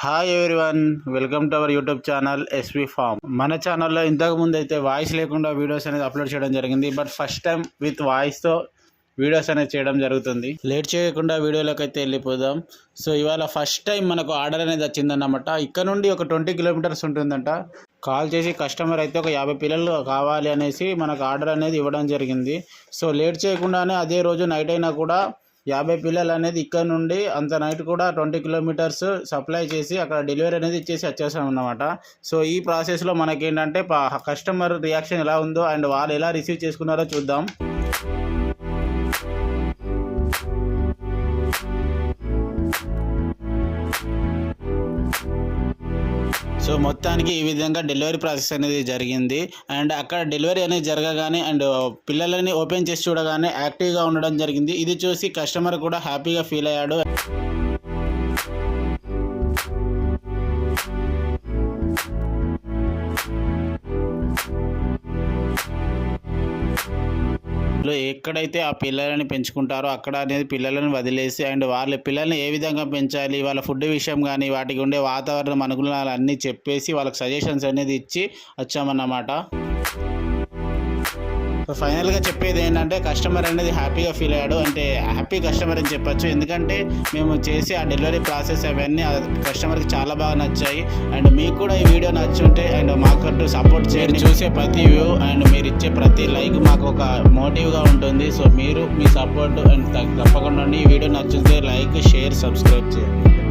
Hi everyone, welcome to our YouTube channel SV farm. మన ఛానల్లో ఇంతకు ముందు అయితే వాయిస్ లేకుండా వీడియోస్ అనేది అప్లోడ్ చేయడం జరిగింది. బట్ ఫస్ట్ టైం విత్ వాయిస్తో వీడియోస్ అనేది చేయడం జరుగుతుంది. లేట్ చేయకుండా వీడియోలోకి అయితే వెళ్ళిపోదాం. సో ఇవాళ ఫస్ట్ టైం మనకు ఆర్డర్ అనేది వచ్చిందన్నమాట. ఇక్కడ నుండి ఒక 20 కిలోమీటర్స్ ఉంటుందంట. కాల్ చేసి కస్టమర్ అయితే ఒక 50 పిల్లలు కావాలి అనేసి మనకు ఆర్డర్ అనేది ఇవ్వడం జరిగింది. సో లేట్ చేయకుండానే అదే రోజు నైట్ అయినా కూడా 50 పిల్లలు అనేది ఇక్కడ నుండి అంత నైట్ కూడా 20 కిలోమీటర్స్ సప్లై చేసి అక్కడ డెలివరీ అనేది ఇచ్చేసి వచ్చేసాం అన్నమాట. సో ఈ ప్రాసెస్లో మనకేంటంటే కస్టమర్ రియాక్షన్ ఎలా ఉందో అండ్ వాళ్ళు ఎలా రిసీవ్ చేసుకున్నారో చూద్దాం. సో మొత్తానికి ఈ విధంగా డెలివరీ ప్రాసెస్ అనేది జరిగింది. అండ్ అక్కడ డెలివరీ అనేది జరగగానే అండ్ పిల్లలని ఓపెన్ చేసి చూడగానే యాక్టివ్గా ఉండడం జరిగింది. ఇది చూసి కస్టమర్ కూడా హ్యాపీగా ఫీల్ అయ్యాడు. ఎక్కడైతే ఆ పిల్లలని పెంచుకుంటారో అక్కడ అనేది పిల్లలను వదిలేసి అండ్ వాళ్ళ పిల్లల్ని ఏ విధంగా పెంచాలి, వాళ్ళ ఫుడ్ విషయం కానీ వాటికి ఉండే వాతావరణం అనుకూలాలు అన్నీ చెప్పేసి వాళ్ళకి సజెషన్స్ అనేది ఇచ్చి వచ్చామన్నమాట. ఫైనల్గా చెప్పేది ఏంటంటే కస్టమర్ అనేది హ్యాపీగా ఫీల్ అయ్యాడు. అంటే హ్యాపీ కస్టమర్ అని చెప్పచ్చు. ఎందుకంటే మేము చేసి ఆ డెలివరీ ప్రాసెస్ అవన్నీ కస్టమర్కి చాలా బాగా నచ్చాయి. అండ్ మీకు కూడా ఈ వీడియో నచ్చుంటే అండ్ మాకు సపోర్ట్ చేయండి. చూసే ప్రతి వ్యూ అండ్ మీరు ఇచ్చే ప్రతి లైక్ మాకు ఒక మోటివ్గా ఉంటుంది. సో మీరు మీ సపోర్ట్ అండ్ తప్పకుండా ఈ వీడియో నచ్చితే లైక్, షేర్, సబ్స్క్రైబ్ చేయండి.